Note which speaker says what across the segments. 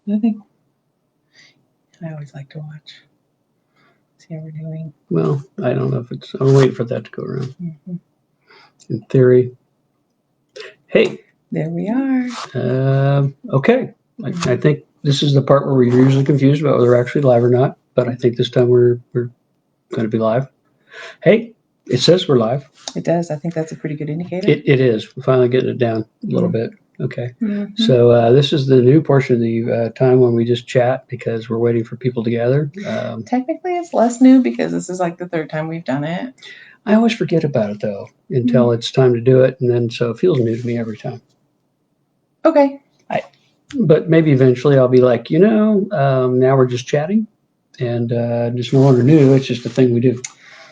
Speaker 1: Nothing. I always like to watch. See how we're doing.
Speaker 2: Well, I don't know if it's. I'm waiting for that to go around.
Speaker 1: Mm-hmm.
Speaker 2: In theory. Hey.
Speaker 1: There we are.
Speaker 2: Okay. I think this is the part where we're usually confused about whether we're actually live or not, but I think this time we're going to be live. Hey, it says we're live.
Speaker 1: It does. I think that's a pretty good indicator.
Speaker 2: It is. We're finally getting it down a little bit. Okay.
Speaker 1: Mm-hmm.
Speaker 2: So this is the new portion of the time when we just chat because we're waiting for people to gather.
Speaker 1: Technically, it's less new because this is like the third time we've done it.
Speaker 2: I always forget about it, though, until it's time to do it, and then so it feels new to me every time.
Speaker 1: Okay.
Speaker 2: But maybe eventually I'll be like, now we're just chatting, and just no longer new. It's just a thing we do.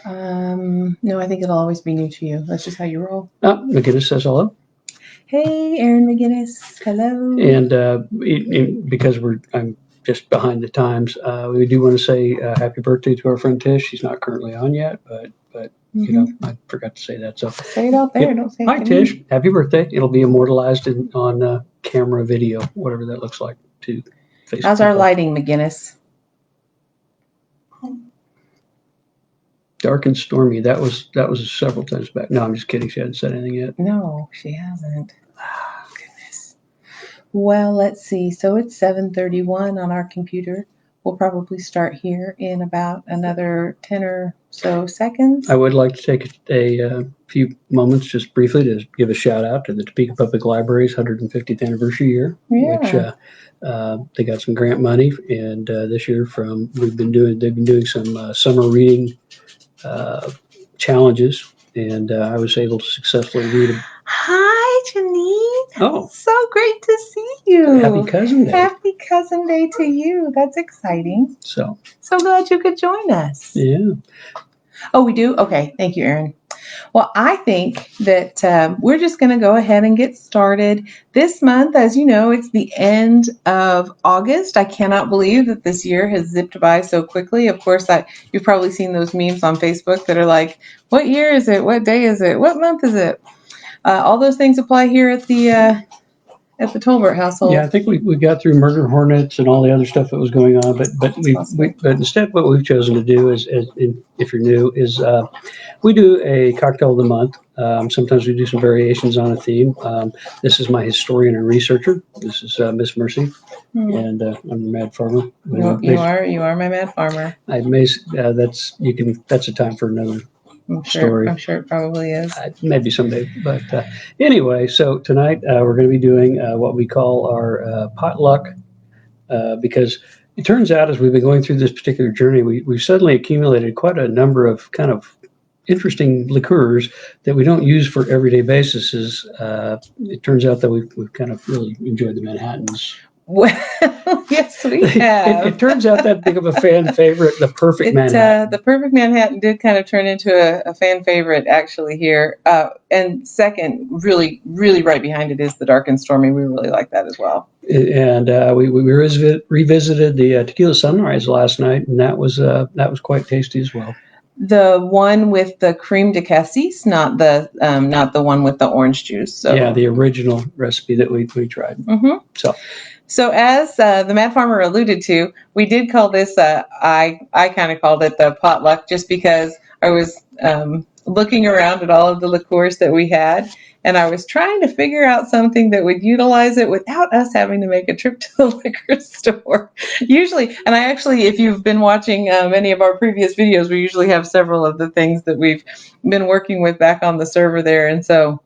Speaker 1: No, I think it'll always be new to you. That's just how you roll.
Speaker 2: Oh, McGinnis says hello.
Speaker 1: Hey, Aaron McGinnis. Hello.
Speaker 2: And because I'm just behind the times, we do want to say happy birthday to our friend Tish. She's not currently on yet, but I forgot to say that. So
Speaker 1: say it out there. Don't say it.
Speaker 2: Hi, Tish. Happy birthday. It'll be immortalized on camera, video, whatever that looks like to Facebook.
Speaker 1: How's our lighting, McGinnis?
Speaker 2: Dark and stormy. That was several times back. No, I'm just kidding. She hasn't said anything yet.
Speaker 1: No, she hasn't. Oh, goodness. Well, let's see. So it's 7:31 on our computer. We'll probably start here in about another 10 or so seconds.
Speaker 2: I would like to take a few moments just briefly to give a shout out to the Topeka Public Library's 150th anniversary year, which they got some grant money, and this year they've been doing some summer reading challenges, and I was able to successfully read them.
Speaker 1: Hi, Janine.
Speaker 2: Oh.
Speaker 1: So great to see you.
Speaker 2: Happy Cousin Day.
Speaker 1: Happy Cousin Day to you. That's exciting. So glad you could join us.
Speaker 2: Yeah.
Speaker 1: Oh, we do? Okay. Thank you, Aaron. Well, I think that we're just going to go ahead and get started. This month, as you know, it's the end of August. I cannot believe that this year has zipped by so quickly. Of course, you've probably seen those memes on Facebook that are like, what year is it? What day is it? What month is it? All those things apply here at the Tolbert household.
Speaker 2: Yeah, I think we got through murder hornets and all the other stuff that was going on, but instead what we've chosen to do is if you're new, is we do a cocktail of the month. Sometimes we do some variations on a theme. This is my historian and researcher. This is Miss Mercy, and I'm the Mad Farmer.
Speaker 1: You are my Mad Farmer.
Speaker 2: That's a time for another story.
Speaker 1: I'm sure it probably is.
Speaker 2: Maybe someday. But anyway, so tonight we're going to be doing what we call our potluck because it turns out as we've been going through this particular journey, we've suddenly accumulated quite a number of kind of interesting liqueurs that we don't use for everyday basis. It turns out that we've kind of really enjoyed the Manhattans.
Speaker 1: Well, yes, we have.
Speaker 2: It turns out that big of a fan favorite, the Perfect Manhattan.
Speaker 1: The Perfect Manhattan did kind of turn into a fan favorite actually here. And second, really, really right behind it is the Dark and Stormy. We really like that as well.
Speaker 2: And we revisited the Tequila Sunrise last night, and that was quite tasty as well.
Speaker 1: The one with the creme de cassis, not the one with the orange juice. So
Speaker 2: yeah, the original recipe that we tried.
Speaker 1: Mm-hmm. So as the Mad Farmer alluded to, we did call this, I kind of called it the potluck just because I was looking around at all of the liqueurs that we had, and I was trying to figure out something that would utilize it without us having to make a trip to the liquor store. Usually, and I actually, if you've been watching any of our previous videos, we usually have several of the things that we've been working with back on the server there, and so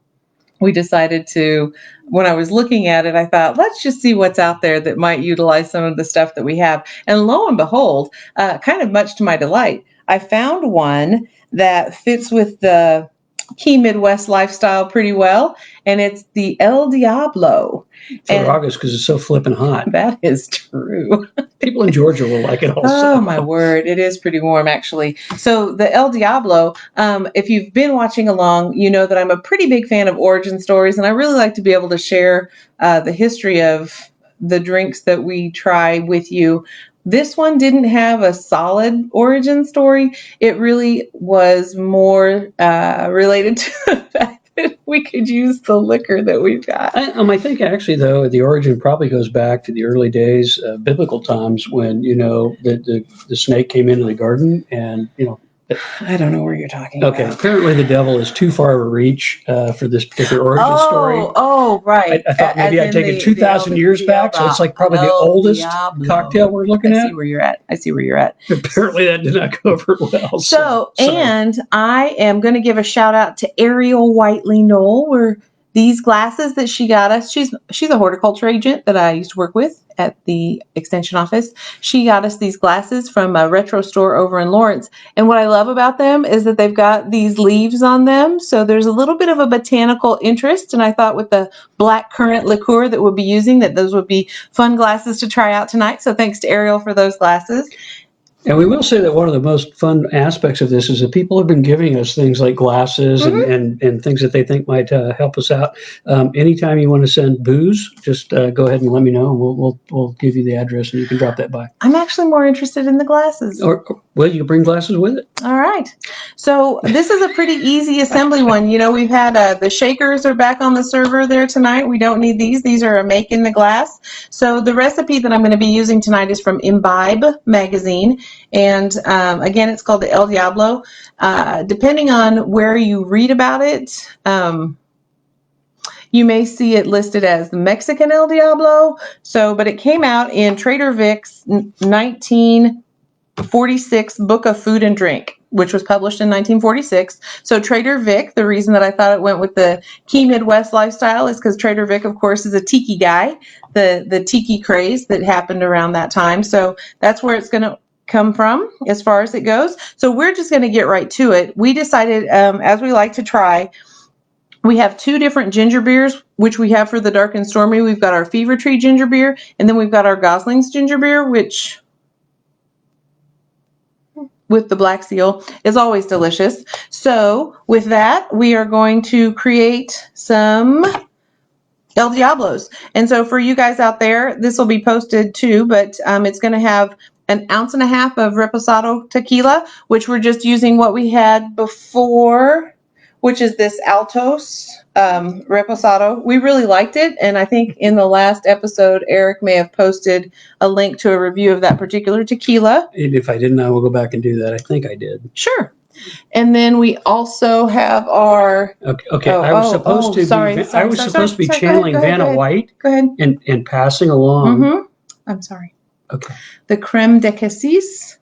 Speaker 1: we decided to, when I was looking at it, I thought, let's just see what's out there that might utilize some of the stuff that we have. And lo and behold, kind of much to my delight, I found one that fits with the Key Midwest lifestyle pretty well, and it's the El Diablo.
Speaker 2: For August, because it's so flippin' hot.
Speaker 1: That is true.
Speaker 2: People in Georgia will like it also.
Speaker 1: Oh, my word. It is pretty warm, actually. So the El Diablo, if you've been watching along, you know that I'm a pretty big fan of origin stories, and I really like to be able to share the history of the drinks that we try with you. This one didn't have a solid origin story. It really was more related to the fact we could use the liquor that we've got.
Speaker 2: I think actually, though, the origin probably goes back to the early days, biblical times, when the snake came into the garden, and
Speaker 1: I don't know where you're talking
Speaker 2: okay,
Speaker 1: about.
Speaker 2: apparently the devil is too far of a reach for this particular origin story.
Speaker 1: Oh, right.
Speaker 2: I thought maybe I'd take it 2,000 years back, so it's like probably the oldest cocktail we're looking at.
Speaker 1: I see where you're at.
Speaker 2: Apparently that did not go over well.
Speaker 1: So and I am going to give a shout out to Ariel Whiteley Knoll, where these glasses that she got us, she's a horticulture agent that I used to work with at the extension office. She got us these glasses from a retro store over in Lawrence. And what I love about them is that they've got these leaves on them. So there's a little bit of a botanical interest. And I thought with the black currant liqueur that we'll be using, that those would be fun glasses to try out tonight. So thanks to Ariel for those glasses.
Speaker 2: And we will say that one of the most fun aspects of this is that people have been giving us things like glasses and things that they think might help us out. Anytime you want to send booze, just go ahead and let me know, and we'll give you the address and you can drop that by.
Speaker 1: I'm actually more interested in the glasses.
Speaker 2: Well, you can bring glasses with it.
Speaker 1: All right. So this is a pretty easy assembly one. We've had the shakers are back on the server there tonight. We don't need these. These are a make in the glass. So the recipe that I'm going to be using tonight is from Imbibe magazine. And again, it's called the El Diablo. Depending on where you read about it, you may see it listed as the Mexican El Diablo. But it came out in Trader Vic's 1946 Book of Food and Drink, which was published in 1946. So Trader Vic, the reason that I thought it went with the Key Midwest lifestyle is because Trader Vic, of course, is a tiki guy, the tiki craze that happened around that time. So that's where it's going to come from as far as it goes. So we're just going to get right to it. We decided, as we like to try, we have two different ginger beers, which we have for the Dark and Stormy. We've got our Fever Tree ginger beer, and then we've got our Gosling's ginger beer, which with the black seal is always delicious. So with that, we are going to create some El Diablos. And so for you guys out there, this will be posted too, but it's going to have 1.5 ounces of reposado tequila, which we're just using what we had before, which is this Altos reposado. We really liked it, and I think in the last episode, Eric may have posted a link to a review of that particular tequila.
Speaker 2: And if I didn't, I will go back and do that. I think I did.
Speaker 1: Sure. And then we also have our.
Speaker 2: Okay. I was supposed to be channeling Vanna White.
Speaker 1: Go ahead.
Speaker 2: And passing along.
Speaker 1: I'm sorry.
Speaker 2: Okay.
Speaker 1: The creme de cassis,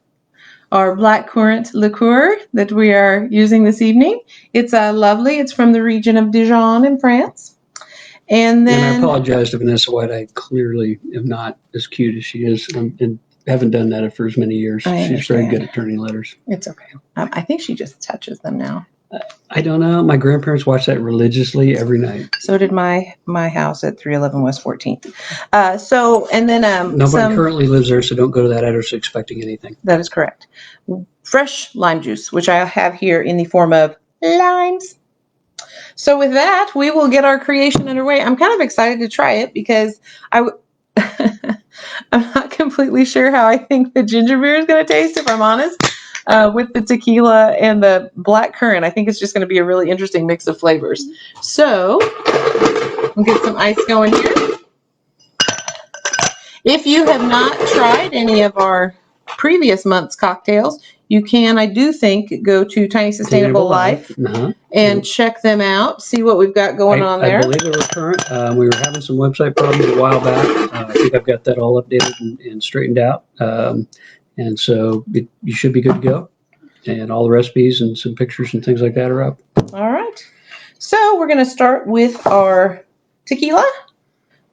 Speaker 1: our black currant liqueur that we are using this evening. It's lovely. It's from the region of Dijon in France. And then.
Speaker 2: And I apologize to Vanessa White. I clearly am not as cute as she is, and haven't done that for as many years. She's very good at turning letters.
Speaker 1: It's okay. I think she just touches them now.
Speaker 2: I don't know. My grandparents watched that religiously every night.
Speaker 1: So did my house at 311 West 14th.
Speaker 2: Nobody currently lives there, so don't go to that address expecting anything.
Speaker 1: That is correct. Fresh lime juice, which I have here in the form of limes. So with that, we will get our creation underway. I'm kind of excited to try it because I'm not completely sure how I think the ginger beer is going to taste, if I'm honest. With the tequila and the black currant, I think it's just going to be a really interesting mix of flavors. So we'll get some ice going here. If you have not tried any of our previous month's cocktails, you can, I do think, go to Tiny Sustainable Life and check them out, see what we've got going on there.
Speaker 2: I believe they were current. We were having some website problems a while back. I think I've got that all updated and straightened out. And so you should be good to go. And all the recipes and some pictures and things like that are up.
Speaker 1: All right. So we're going to start with our tequila,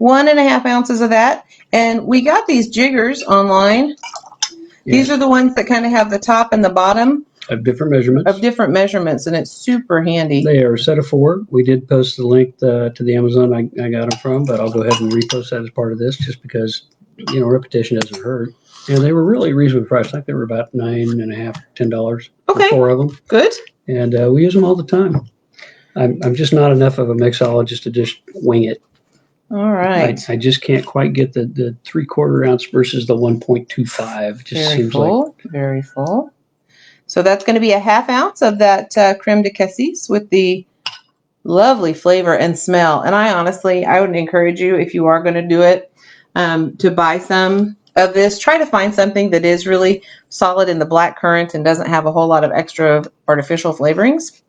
Speaker 1: 1.5 ounces of that. And we got these jiggers online. Yeah. These are the ones that kind of have the top and the bottom.
Speaker 2: Of different measurements. And
Speaker 1: it's super handy.
Speaker 2: They are a set of 4. We did post the link to the Amazon I got them from, but I'll go ahead and repost that as part of this just because, repetition doesn't hurt. And they were really reasonably priced. I think they were about $9.50, $10 for 4 of them.
Speaker 1: Good.
Speaker 2: And we use them all the time. I'm just not enough of a mixologist to just wing it.
Speaker 1: All right.
Speaker 2: I just can't quite get the 3/4 ounce versus the 1.25. Just
Speaker 1: very
Speaker 2: seems
Speaker 1: full,
Speaker 2: like
Speaker 1: very full. So that's going to be 1/2 ounce of that creme de cassis with the lovely flavor and smell. And I would encourage you, if you are going to do it, to buy some of this. Try to find something that is really solid in the black currant and doesn't have a whole lot of extra artificial flavorings.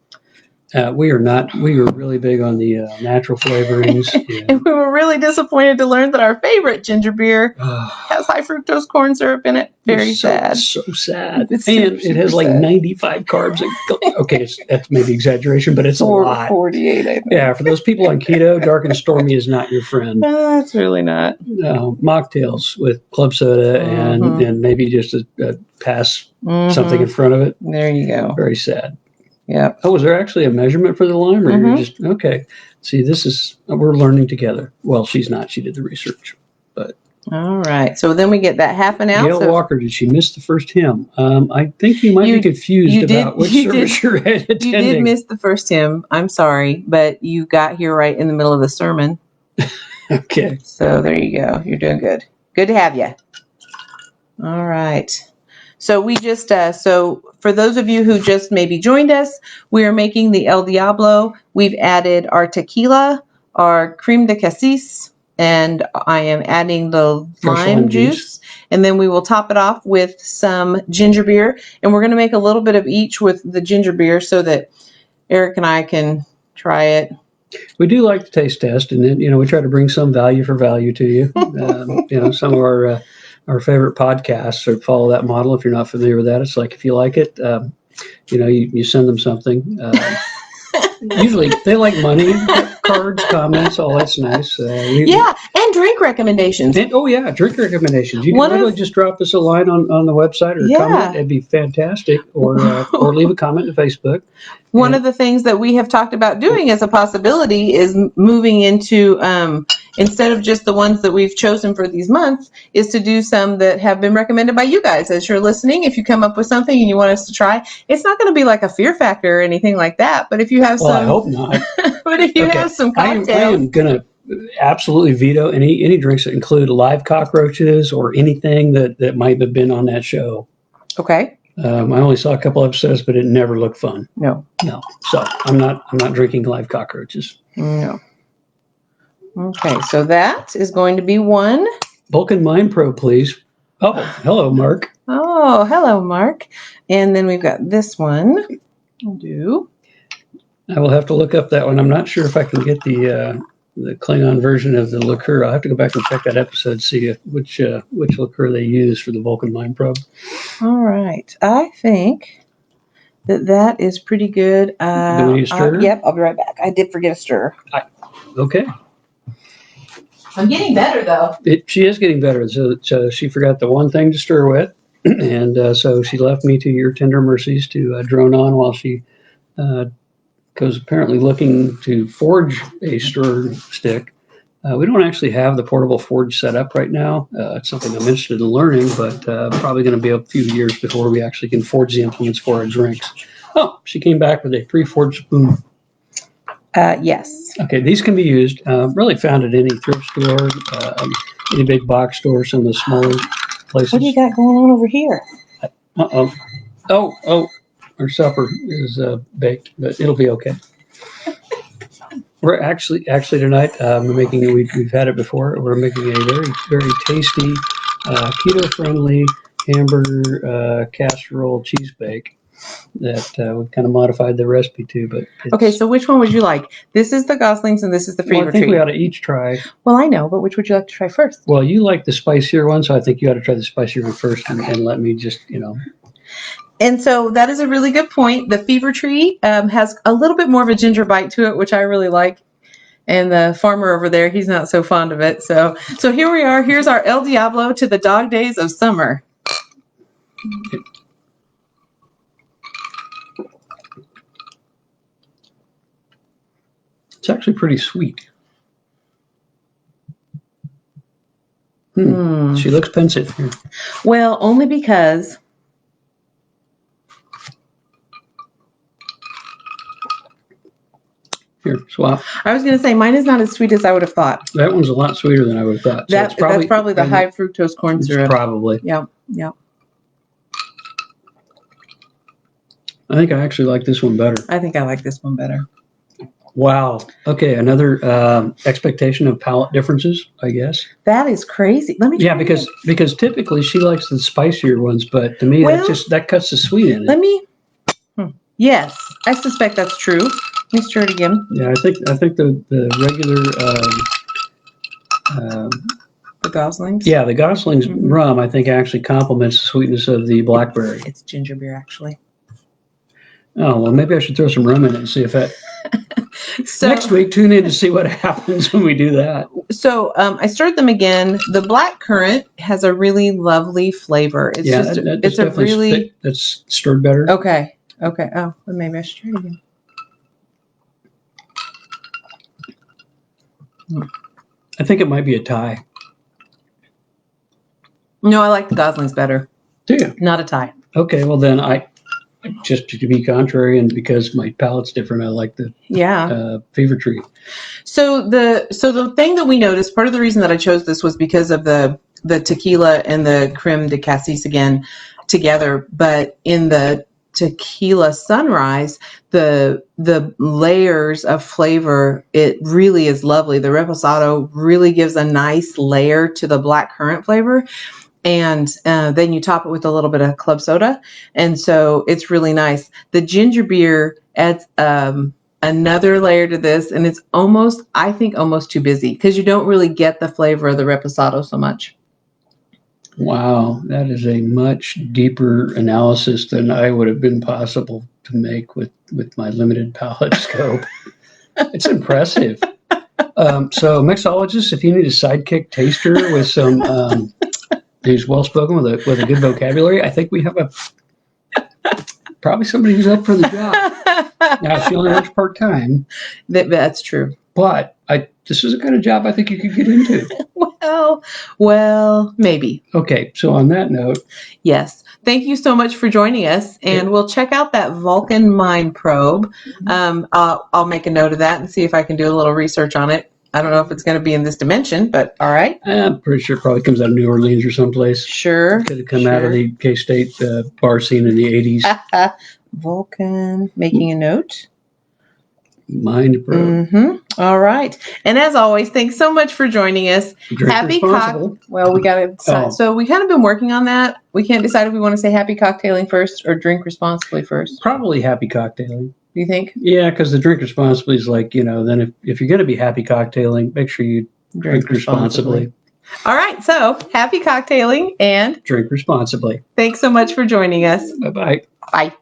Speaker 2: We are not. We were really big on the natural flavorings.
Speaker 1: And we were really disappointed to learn that our favorite ginger beer has high fructose corn syrup in it. Very sad.
Speaker 2: So sad.
Speaker 1: It's
Speaker 2: and
Speaker 1: super
Speaker 2: it has like
Speaker 1: sad.
Speaker 2: 95 carbs. Okay, that's maybe exaggeration, but it's a lot.
Speaker 1: 48, I think.
Speaker 2: Yeah, for those people on keto, dark and stormy is not your friend.
Speaker 1: That's really not.
Speaker 2: Mocktails with club soda and maybe just a pass something in front of it.
Speaker 1: There you go.
Speaker 2: Very sad.
Speaker 1: Yeah.
Speaker 2: Oh, was there actually a measurement for the lime, or you're just okay? See, we're learning together. Well, she's not. She did the research, but
Speaker 1: all right. So then we get that half an ounce.
Speaker 2: Gail Walker, did she miss the first hymn? I think you might be confused about which service you're attending.
Speaker 1: You did miss the first hymn. I'm sorry, but you got here right in the middle of the sermon.
Speaker 2: Okay.
Speaker 1: So there you go. You're doing good. Good to have you. All right. So we just, so for those of you who just maybe joined us, we are making the El Diablo. We've added our tequila, our creme de cassis, and I am adding the lime juice. And then we will top it off with some ginger beer. And we're going to make a little bit of each with the ginger beer so that Eric and I can try it.
Speaker 2: We do like to taste test, and then, we try to bring some value for value to you. Some of our favorite podcasts or follow that model. If you're not familiar with that, it's like, if you like it, you send them something. Usually they like money, cards, comments, all that's nice.
Speaker 1: And drink recommendations.
Speaker 2: Drink recommendations. You can literally just drop us a line on the website or a comment. It'd be fantastic. Or leave a comment on Facebook.
Speaker 1: One of the things that we have talked about doing as a possibility is moving into, instead of just the ones that we've chosen for these months, is to do some that have been recommended by you guys as you're listening. If you come up with something and you want us to try, it's not going to be like a fear factor or anything like that. But if you have
Speaker 2: I hope not.
Speaker 1: But if you have some cocktails.
Speaker 2: I am going to absolutely veto any drinks that include live cockroaches or anything that might have been on that show.
Speaker 1: Okay.
Speaker 2: I only saw a couple episodes, but it never looked fun.
Speaker 1: No.
Speaker 2: So I'm not drinking live cockroaches.
Speaker 1: No. Okay, so that is going to be one.
Speaker 2: Vulcan Mind Pro, please. Oh, hello, Mark.
Speaker 1: Oh, hello, Mark. And then we've got this one. I'll do.
Speaker 2: I will have to look up that one. I'm not sure if I can get the Klingon version of the liqueur. I'll have to go back and check that episode, see which liqueur they use for the Vulcan Mind Probe.
Speaker 1: All right. I think that is pretty good.
Speaker 2: Do we need a stirrer?
Speaker 1: Yep, I'll be right back. I did forget a stirrer.
Speaker 2: Okay.
Speaker 1: I'm getting better, though.
Speaker 2: She is getting better. So she forgot the one thing to stir with, and so she left me to your tender mercies to drone on while she goes apparently looking to forge a stir stick. We don't actually have the portable forge set up right now. It's something I'm interested in learning, but probably going to be a few years before we actually can forge the implements for our drinks. Oh, she came back with a pre-forged spoon.
Speaker 1: Yes.
Speaker 2: Okay, these can be used, really found at any thrift store, any big box store, some of the smaller places.
Speaker 1: What do you got going on over here?
Speaker 2: Uh-oh. Oh, our supper is baked, but it'll be okay. We're actually tonight, we're making, we've had it before, we're making a very, very tasty, keto-friendly hamburger casserole cheese bake that we've kind of modified the recipe to. But
Speaker 1: okay, so which one would you like? This is the Goslings and this is the Fever
Speaker 2: I think
Speaker 1: Tree.
Speaker 2: we ought to each try.
Speaker 1: Well, I know, but which would you like to try first?
Speaker 2: Well, you like the spicier one, so I think you ought to try the spicier one first and let me just,
Speaker 1: And so that is a really good point. The Fever Tree has a little bit more of a ginger bite to it, which I really like. And the farmer over there, he's not so fond of it. So here we are. Here's our El Diablo to the dog days of summer.
Speaker 2: It's actually pretty sweet. She looks pensive here.
Speaker 1: Well, only because
Speaker 2: here, swap.
Speaker 1: I was going to say mine is not as sweet as I would have thought.
Speaker 2: That one's a lot sweeter than I would have thought. So
Speaker 1: that's probably the high fructose corn syrup.
Speaker 2: Probably.
Speaker 1: Yeah.
Speaker 2: I think I actually like this one better.
Speaker 1: I think I like this one better.
Speaker 2: Wow. Okay, another expectation of palate differences, I guess.
Speaker 1: That is crazy. Let me try
Speaker 2: Yeah, because typically she likes the spicier ones, but to me
Speaker 1: Well,
Speaker 2: that cuts the sweet in
Speaker 1: let
Speaker 2: it.
Speaker 1: me. Yes, I suspect that's true. Let me stir it again.
Speaker 2: Yeah, I think the regular
Speaker 1: The Goslings.
Speaker 2: yeah, the Gosling's
Speaker 1: Mhm.
Speaker 2: rum I think actually complements the sweetness of the blackberry.
Speaker 1: It's ginger beer, actually.
Speaker 2: Oh well, maybe I should throw some rum in it and see if that.
Speaker 1: So,
Speaker 2: Next week, tune in to see what happens when we do that.
Speaker 1: I stirred them again. The black currant has a really lovely flavor. It's
Speaker 2: Yeah,
Speaker 1: just,
Speaker 2: that's
Speaker 1: it's a
Speaker 2: definitely
Speaker 1: really
Speaker 2: that's stirred better.
Speaker 1: okay. Okay. Oh, well, maybe I should try it again.
Speaker 2: I think it might be a tie.
Speaker 1: No, I like the Goslings better.
Speaker 2: Do you?
Speaker 1: Not a tie.
Speaker 2: Okay, well then I just to be contrary and because my palate's different, I like the
Speaker 1: Yeah.
Speaker 2: Fever Tree.
Speaker 1: So the thing that we noticed, part of the reason that I chose this was because of the tequila and the creme de cassis again together. But in the tequila sunrise, the layers of flavor, it really is lovely. The reposado really gives a nice layer to the black currant flavor. And then you top it with a little bit of club soda. And so it's really nice. The ginger beer adds another layer to this. And it's almost, I think, almost too busy because you don't really get the flavor of the reposado so much.
Speaker 2: Wow, that is a much deeper analysis than I would have been possible to make with my limited palate scope. It's impressive. So, mixologists, if you need a sidekick taster with some who's well spoken with a good vocabulary, I think we have probably somebody who's up for the job. Now she only works part time,
Speaker 1: That's true.
Speaker 2: but this is the kind of job I think you could get into.
Speaker 1: Well, maybe.
Speaker 2: Okay, so on that note,
Speaker 1: Yes. Thank you so much for joining us, and we'll check out that Vulcan Mind Probe. I'll make a note of that and see if I can do a little research on it. I don't know if it's going to be in this dimension, but all right.
Speaker 2: I'm pretty sure it probably comes out of New Orleans or someplace.
Speaker 1: Sure.
Speaker 2: Could have come out of the K-State bar scene in the 80s.
Speaker 1: Vulcan, making a note.
Speaker 2: Mind Probe.
Speaker 1: Mm-hmm. All right. And as always, thanks so much for joining us.
Speaker 2: Drink
Speaker 1: Happy
Speaker 2: responsible.
Speaker 1: Well, we got to decide.
Speaker 2: Oh.
Speaker 1: So we kind of been working on that. We can't decide if we want to say happy cocktailing first or drink responsibly first.
Speaker 2: Probably happy cocktailing.
Speaker 1: Do you think?
Speaker 2: Yeah, because the drink responsibly is like, then if you're going to be happy cocktailing, make sure you drink responsibly.
Speaker 1: All right. So happy cocktailing and
Speaker 2: drink responsibly.
Speaker 1: Thanks so much for joining us.
Speaker 2: Bye-bye.
Speaker 1: Bye.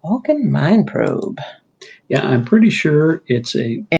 Speaker 1: Vulcan Mind Probe.
Speaker 2: Yeah, I'm pretty sure it's a